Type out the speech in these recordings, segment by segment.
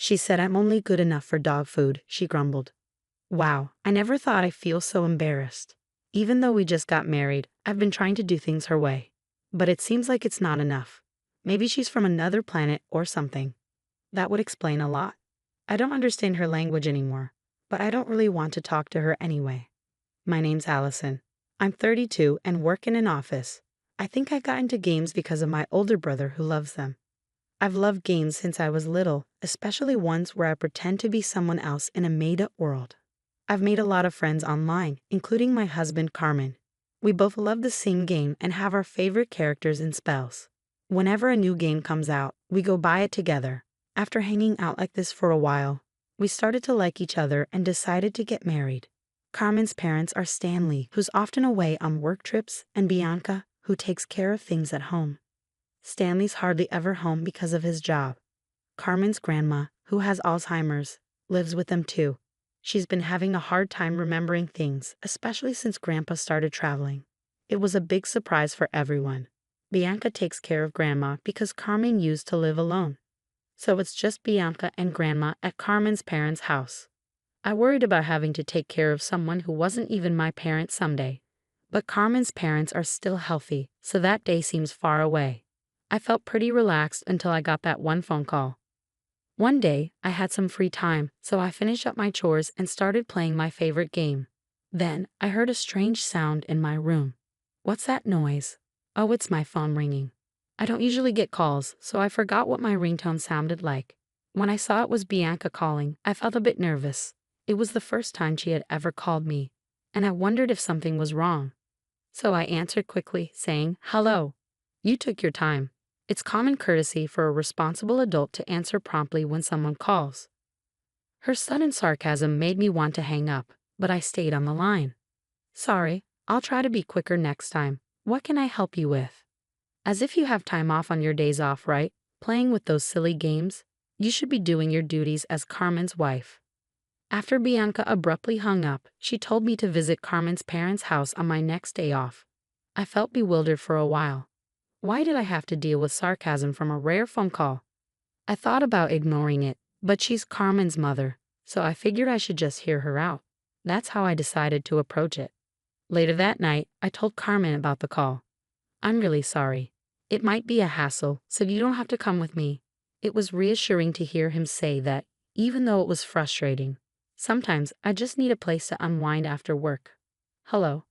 She said I'm only good enough for dog food, she grumbled. Wow, I never thought I'd feel so embarrassed. Even though we just got married, I've been trying to do things her way. But it seems like it's not enough. Maybe she's from another planet or something. That would explain a lot. I don't understand her language anymore, but I don't really want to talk to her anyway. My name's Allison. I'm 32 and work in an office. I think I got into games because of my older brother who loves them. I've loved games since I was little, especially ones where I pretend to be someone else in a made-up world. I've made a lot of friends online, including my husband Carmen. We both love the same game and have our favorite characters and spells. Whenever a new game comes out, we go buy it together. After hanging out like this for a while, we started to like each other and decided to get married. Carmen's parents are Stanley, who's often away on work trips, and Bianca, who takes care of things at home. Stanley's hardly ever home because of his job. Carmen's grandma, who has Alzheimer's, lives with them too. She's been having a hard time remembering things, especially since Grandpa started traveling. It was a big surprise for everyone. Bianca takes care of Grandma because Carmen used to live alone. So it's just Bianca and Grandma at Carmen's parents' house. I worried about having to take care of someone who wasn't even my parent someday. But Carmen's parents are still healthy, so that day seems far away. I felt pretty relaxed until I got that one phone call. One day, I had some free time, so I finished up my chores and started playing my favorite game. Then, I heard a strange sound in my room. What's that noise? Oh, it's my phone ringing. I don't usually get calls, so I forgot what my ringtone sounded like. When I saw it was Bianca calling, I felt a bit nervous. It was the first time she had ever called me, and I wondered if something was wrong. So I answered quickly, saying, "Hello." "You took your time. It's common courtesy for a responsible adult to answer promptly when someone calls." Her sudden sarcasm made me want to hang up, but I stayed on the line. "Sorry, I'll try to be quicker next time. What can I help you with?" "As if you have time off on your days off, right? Playing with those silly games? You should be doing your duties as Carmen's wife." After Bianca abruptly hung up, she told me to visit Carmen's parents' house on my next day off. I felt bewildered for a while. Why did I have to deal with sarcasm from a rare phone call? I thought about ignoring it, but she's Carmen's mother, so I figured I should just hear her out. That's how I decided to approach it. Later that night, I told Carmen about the call. "I'm really sorry. It might be a hassle, so you don't have to come with me." It was reassuring to hear him say that, even though it was frustrating. Sometimes I just need a place to unwind after work. "Hello."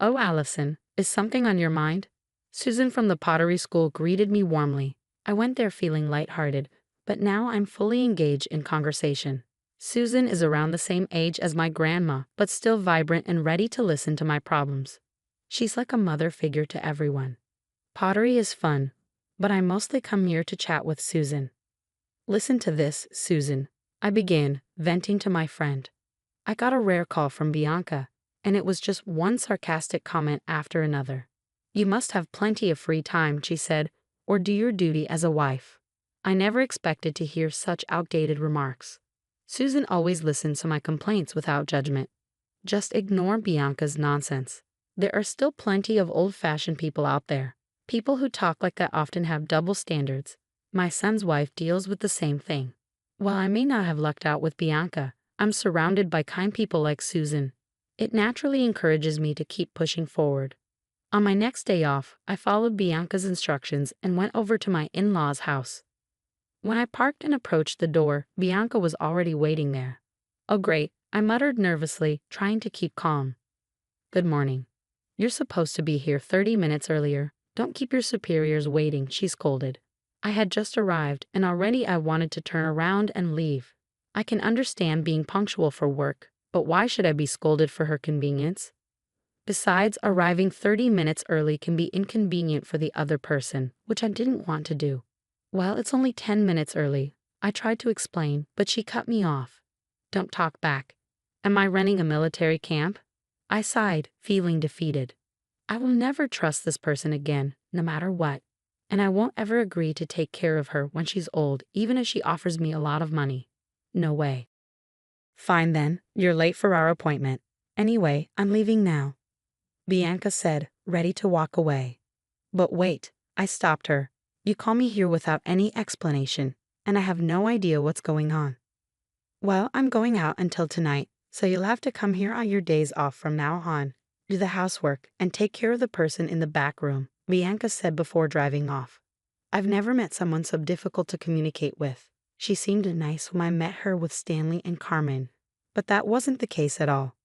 "Oh, Allison, is something on your mind?" Susan from the pottery school greeted me warmly. I went there feeling lighthearted, but now I'm fully engaged in conversation. Susan is around the same age as my grandma, but still vibrant and ready to listen to my problems. She's like a mother figure to everyone. Pottery is fun, but I mostly come here to chat with Susan. "Listen to this, Susan," I began, venting to my friend. I got a rare call from Bianca, and it was just one sarcastic comment after another. "You must have plenty of free time," she said, "or do your duty as a wife." I never expected to hear such outdated remarks. Susan always listens to my complaints without judgment. Just ignore Bianca's nonsense. There are still plenty of old-fashioned people out there. People who talk like that often have double standards. My son's wife deals with the same thing. While I may not have lucked out with Bianca, I'm surrounded by kind people like Susan. It naturally encourages me to keep pushing forward. On my next day off, I followed Bianca's instructions and went over to my in-laws' house. When I parked and approached the door, Bianca was already waiting there. "Oh great," I muttered nervously, trying to keep calm. "Good morning. You're supposed to be here 30 minutes earlier. Don't keep your superiors waiting," she scolded. I had just arrived, and already I wanted to turn around and leave. I can understand being punctual for work, but why should I be scolded for her convenience? Besides, arriving 30 minutes early can be inconvenient for the other person, which I didn't want to do. "Well, it's only 10 minutes early," I tried to explain, but she cut me off. "Don't talk back. Am I running a military camp?" I sighed, feeling defeated. I will never trust this person again, no matter what. And I won't ever agree to take care of her when she's old, even if she offers me a lot of money. No way. "Fine then, you're late for our appointment. Anyway, I'm leaving now," Bianca said, ready to walk away. "But wait," I stopped her. "You call me here without any explanation, and I have no idea what's going on. Well, I'm going out until tonight, so you'll have to come here on your days off from now on, do the housework, and take care of the person in the back room, Bianca said before driving off. I've never met someone so difficult to communicate with. She seemed nice when I met her with Stanley and Carmen, but that wasn't the case at all.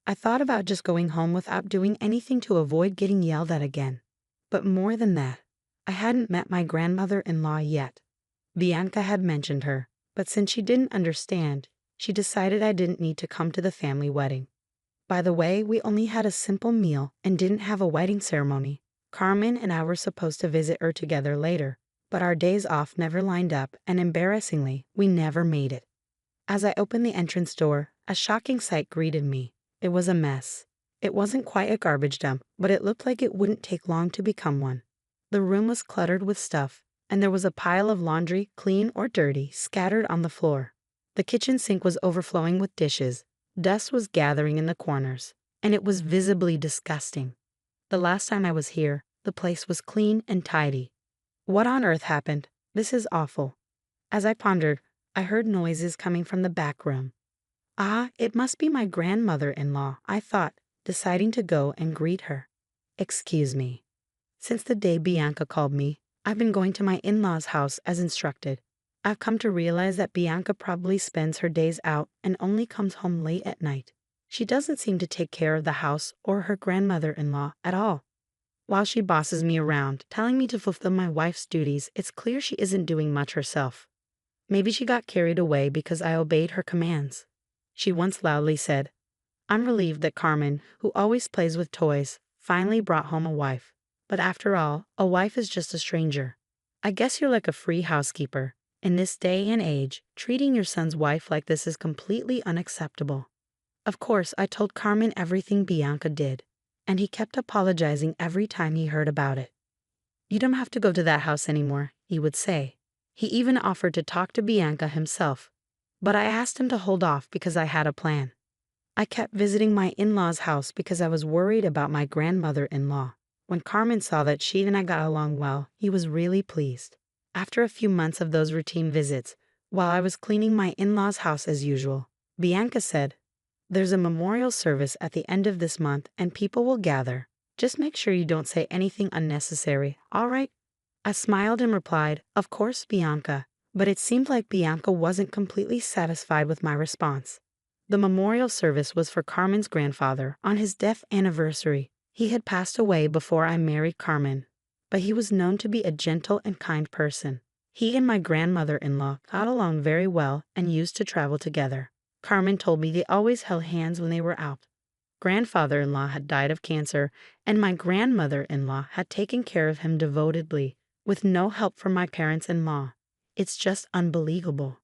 I thought about just going home without doing anything to avoid getting yelled at again. But more than that, I hadn't met my grandmother-in-law yet. Bianca had mentioned her, but since she didn't understand, she decided I didn't need to come to the family wedding. By the way, we only had a simple meal and didn't have a wedding ceremony. Carmen and I were supposed to visit her together later, but our days off never lined up, and embarrassingly, we never made it. As I opened the entrance door, a shocking sight greeted me. It was a mess. It wasn't quite a garbage dump, but it looked like it wouldn't take long to become one. The room was cluttered with stuff, and there was a pile of laundry, clean or dirty, scattered on the floor. The kitchen sink was overflowing with dishes. Dust was gathering in the corners, and it was visibly disgusting. The last time I was here, the place was clean and tidy. What on earth happened? This is awful. As I pondered, I heard noises coming from the back room. Ah, it must be my grandmother-in-law, I thought, deciding to go and greet her. Excuse me. Since the day Bianca called me, I've been going to my in-laws' house as instructed. I've come to realize that Bianca probably spends her days out and only comes home late at night. She doesn't seem to take care of the house or her grandmother-in-law at all. While she bosses me around, telling me to fulfill my wife's duties, it's clear she isn't doing much herself. Maybe she got carried away because I obeyed her commands. She once loudly said, "I'm relieved that Carmen, who always plays with toys, finally brought home a wife. But after all, a wife is just a stranger. I guess you're like a free housekeeper. In this day and age, treating your son's wife like this is completely unacceptable." Of course, I told Carmen everything Bianca did, and he kept apologizing every time he heard about it. "You don't have to go to that house anymore," he would say. He even offered to talk to Bianca himself, but I asked him to hold off because I had a plan. I kept visiting my in-laws' house because I was worried about my grandmother-in-law. When Carmen saw that she and I got along well, he was really pleased. After a few months of those routine visits, while I was cleaning my in-laws' house as usual, Bianca said, "There's a memorial service at the end of this month and people will gather. Just make sure you don't say anything unnecessary, all right?" I smiled and replied, "Of course, Bianca," but it seemed like Bianca wasn't completely satisfied with my response. The memorial service was for Carmen's grandfather on his death anniversary. He had passed away before I married Carmen, but he was known to be a gentle and kind person. He and my grandmother-in-law got along very well and used to travel together. Carmen told me they always held hands when they were out. Grandfather-in-law had died of cancer, and my grandmother-in-law had taken care of him devotedly, with no help from my parents-in-law. It's just unbelievable.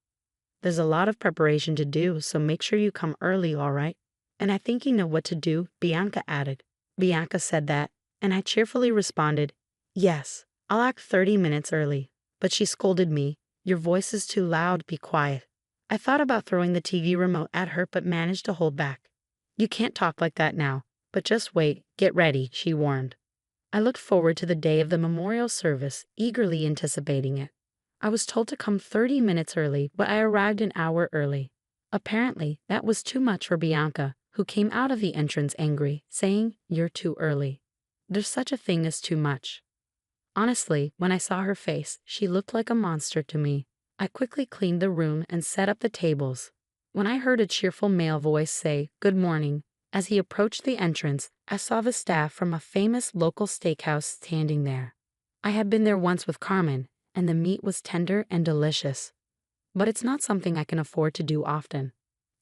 There's a lot of preparation to do, so make sure you come early, all right? And I think you know what to do, Bianca added. Bianca said that, and I cheerfully responded, "Yes, I'll act 30 minutes early." But she scolded me, "Your voice is too loud, be quiet." I thought about throwing the TV remote at her but managed to hold back. "You can't talk like that now, but just wait, get ready," she warned. I looked forward to the day of the memorial service, eagerly anticipating it. I was told to come 30 minutes early, but I arrived an hour early. Apparently, that was too much for Bianca, who came out of the entrance angry, saying, "You're too early." There's such a thing as too much. Honestly, when I saw her face, she looked like a monster to me. I quickly cleaned the room and set up the tables. When I heard a cheerful male voice say, "Good morning," as he approached the entrance, I saw the staff from a famous local steakhouse standing there. I had been there once with Carmen, and the meat was tender and delicious. But it's not something I can afford to do often.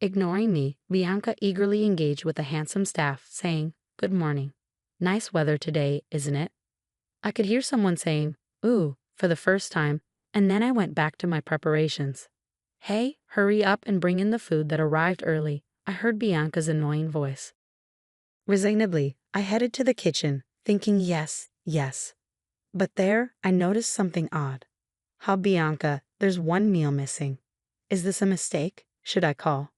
Ignoring me, Bianca eagerly engaged with the handsome staff, saying, "Good morning. Nice weather today, isn't it?" I could hear someone saying, "Ooh," for the first time, and then I went back to my preparations. "Hey, hurry up and bring in the food that arrived early," I heard Bianca's annoying voice. Resignedly, I headed to the kitchen, thinking yes, yes. But there, I noticed something odd. "How, Bianca, there's one meal missing. Is this a mistake? Should I call?"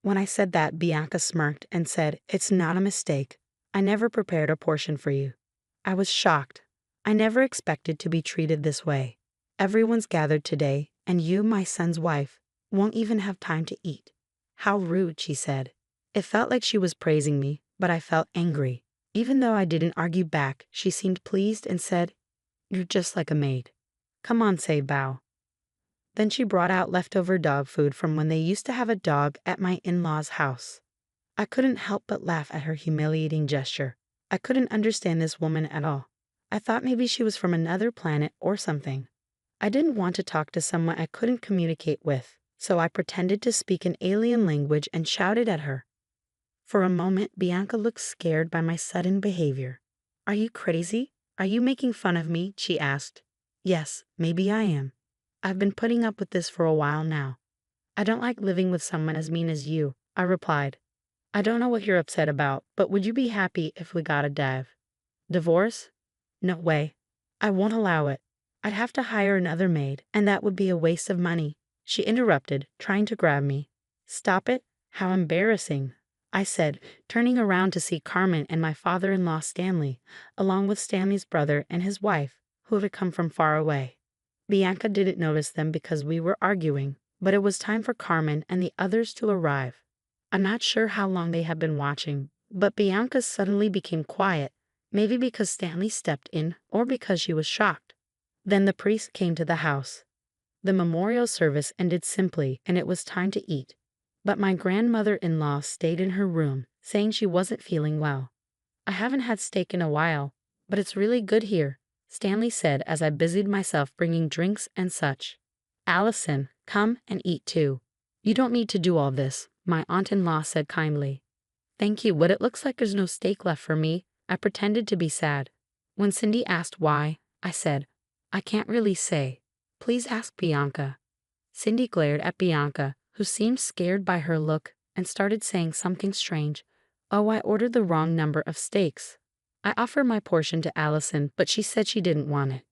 When I said that, Bianca smirked and said, "It's not a mistake. I never prepared a portion for you." I was shocked. I never expected to be treated this way. Everyone's gathered today, And you, my son's wife, won't even have time to eat. How rude, she said. It felt like she was praising me, but I felt angry. Even though I didn't argue back, she seemed pleased and said, "You're just like a maid. Come on, say bow." Then she brought out leftover dog food from when they used to have a dog at my in-laws' house. I couldn't help but laugh at her humiliating gesture. I couldn't understand this woman at all. I thought maybe she was from another planet or something. I didn't want to talk to someone I couldn't communicate with, so I pretended to speak an alien language and shouted at her. For a moment, Bianca looked scared by my sudden behavior. "Are you crazy? Are you making fun of me?" she asked. "Yes, maybe I am. I've been putting up with this for a while now. I don't like living with someone as mean as you," I replied. "I don't know what you're upset about, but would you be happy if we got a divorce? No way. I won't allow it. I'd have to hire another maid, and that would be a waste of money," she interrupted, trying to grab me. "Stop it? How embarrassing," I said, turning around to see Carmen and my father-in-law Stanley, along with Stanley's brother and his wife, who had come from far away. Bianca didn't notice them because we were arguing, but it was time for Carmen and the others to arrive. I'm not sure how long they had been watching, but Bianca suddenly became quiet, maybe because Stanley stepped in or because she was shocked. Then the priest came to the house. The memorial service ended simply, and it was time to eat. But my grandmother-in-law stayed in her room, saying she wasn't feeling well. "I haven't had steak in a while, but it's really good here," Stanley said as I busied myself bringing drinks and such. "Allison, come and eat too. You don't need to do all this," my aunt-in-law said kindly. "Thank you, but it looks like there's no steak left for me." I pretended to be sad. When Cindy asked why, I said, "I can't really say. Please ask Bianca." Cindy glared at Bianca, who seemed scared by her look, and started saying something strange. "Oh, I ordered the wrong number of steaks." I offered my portion to Allison, but she said she didn't want it.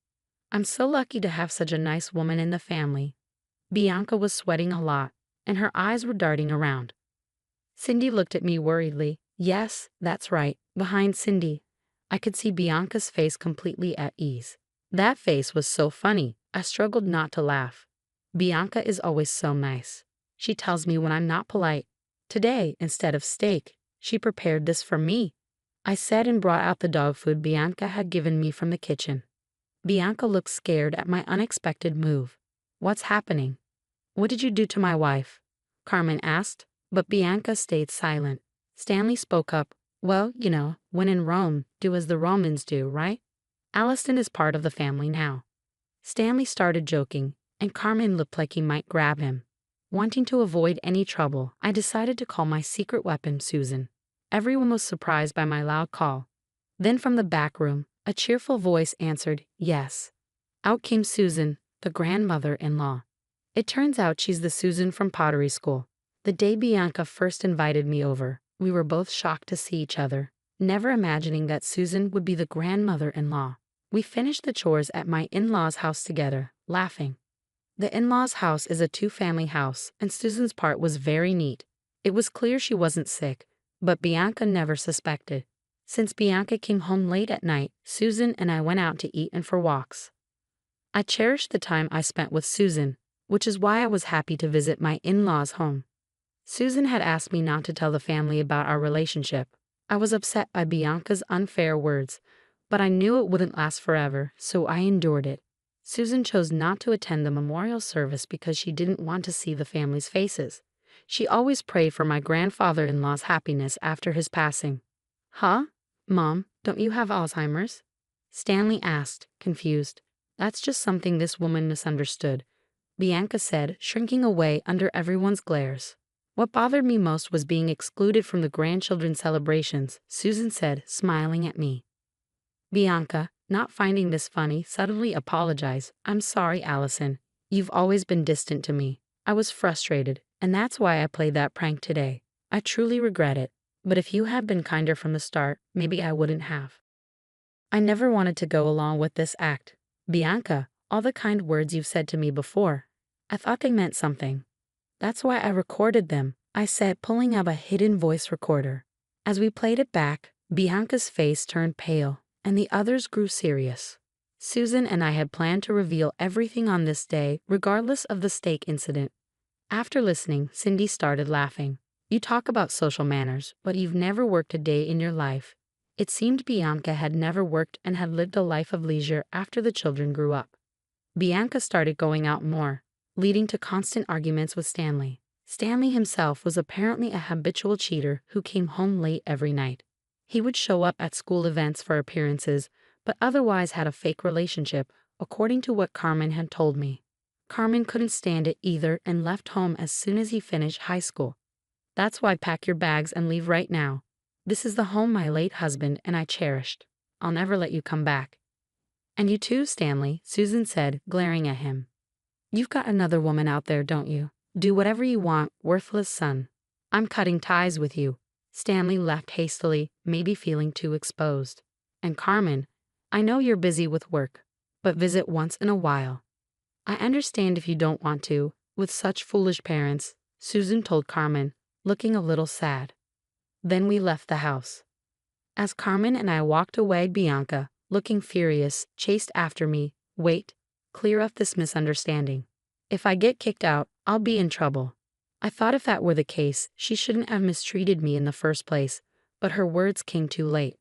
I'm so lucky to have such a nice woman in the family. Bianca was sweating a lot, and her eyes were darting around. Cindy looked at me worriedly. Yes, that's right. Behind Cindy, I could see Bianca's face completely at ease. That face was so funny, I struggled not to laugh. Bianca is always so nice. She tells me when I'm not polite. Today, instead of steak, she prepared this for me. I said and brought out the dog food Bianca had given me from the kitchen. Bianca looked scared at my unexpected move. "What's happening? What did you do to my wife?" Carmen asked, but Bianca stayed silent. Stanley spoke up. "Well, when in Rome, do as the Romans do, right? Allison is part of the family now." Stanley started joking, and Carmen looked like he might grab him. Wanting to avoid any trouble, I decided to call my secret weapon Susan. Everyone was surprised by my loud call. Then from the back room, a cheerful voice answered, "Yes." Out came Susan, the grandmother-in-law. It turns out she's the Susan from pottery school. The day Bianca first invited me over, we were both shocked to see each other, never imagining that Susan would be the grandmother-in-law. We finished the chores at my in-laws' house together, laughing. The in-laws' house is a two-family house, and Susan's part was very neat. It was clear she wasn't sick, but Bianca never suspected. Since Bianca came home late at night, Susan and I went out to eat and for walks. I cherished the time I spent with Susan, which is why I was happy to visit my in-laws' home. Susan had asked me not to tell the family about our relationship. I was upset by Bianca's unfair words, but I knew it wouldn't last forever, so I endured it. Susan chose not to attend the memorial service because she didn't want to see the family's faces. She always prayed for my grandfather-in-law's happiness after his passing. "Huh? Mom, don't you have Alzheimer's?" Stanley asked, confused. "That's just something this woman misunderstood," Bianca said, shrinking away under everyone's glares. "What bothered me most was being excluded from the grandchildren's celebrations," Susan said, smiling at me. Bianca, not finding this funny, suddenly apologized. "I'm sorry, Allison. You've always been distant to me. I was frustrated, and that's why I played that prank today. I truly regret it, but if you had been kinder from the start, maybe I wouldn't have. I never wanted to go along with this act. Bianca, all the kind words you've said to me before, I thought they meant something. That's why I recorded them," I said, pulling out a hidden voice recorder. As we played it back, Bianca's face turned pale, and the others grew serious. Susan and I had planned to reveal everything on this day, regardless of the steak incident. After listening, Cindy started laughing. You talk about social manners, but you've never worked a day in your life. It seemed Bianca had never worked and had lived a life of leisure after the children grew up. Bianca started going out more, leading to constant arguments with Stanley. Stanley himself was apparently a habitual cheater who came home late every night. He would show up at school events for appearances, but otherwise had a fake relationship, according to what Carmen had told me. Carmen couldn't stand it either and left home as soon as he finished high school. That's why pack your bags and leave right now. This is the home my late husband and I cherished. I'll never let you come back. And you too, Stanley, Susan said, glaring at him. You've got another woman out there, don't you? Do whatever you want, worthless son. I'm cutting ties with you. Stanley left hastily, maybe feeling too exposed. And Carmen, I know you're busy with work, but visit once in a while. I understand if you don't want to, with such foolish parents, Susan told Carmen, looking a little sad. Then we left the house. As Carmen and I walked away, Bianca, looking furious, chased after me. Wait, clear up this misunderstanding. If I get kicked out, I'll be in trouble. I thought if that were the case, she shouldn't have mistreated me in the first place, but her words came too late.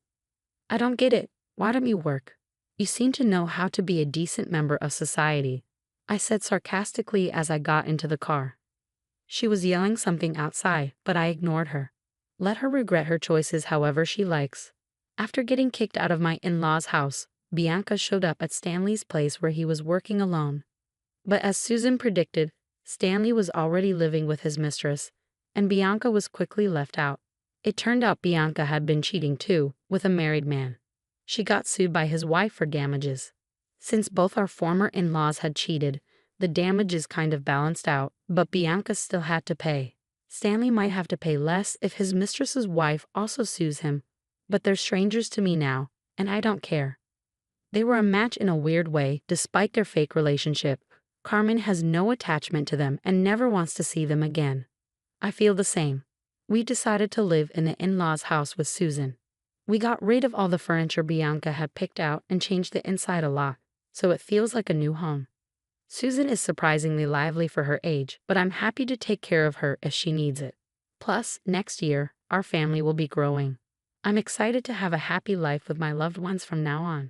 I don't get it. Why don't you work? You seem to know how to be a decent member of society, I said sarcastically as I got into the car. She was yelling something outside, but I ignored her. Let her regret her choices however she likes. After getting kicked out of my in-laws' house, Bianca showed up at Stanley's place where he was working alone. But as Susan predicted, Stanley was already living with his mistress, and Bianca was quickly left out. It turned out Bianca had been cheating too, with a married man. She got sued by his wife for damages. Since both our former in-laws had cheated, the damages kind of balanced out, but Bianca still had to pay. Stanley might have to pay less if his mistress's wife also sues him, but they're strangers to me now, and I don't care. They were a match in a weird way, despite their fake relationship. Carmen has no attachment to them and never wants to see them again. I feel the same. We decided to live in the in-laws' house with Susan. We got rid of all the furniture Bianca had picked out and changed the inside a lot, so it feels like a new home. Susan is surprisingly lively for her age, but I'm happy to take care of her if she needs it. Plus, next year, our family will be growing. I'm excited to have a happy life with my loved ones from now on.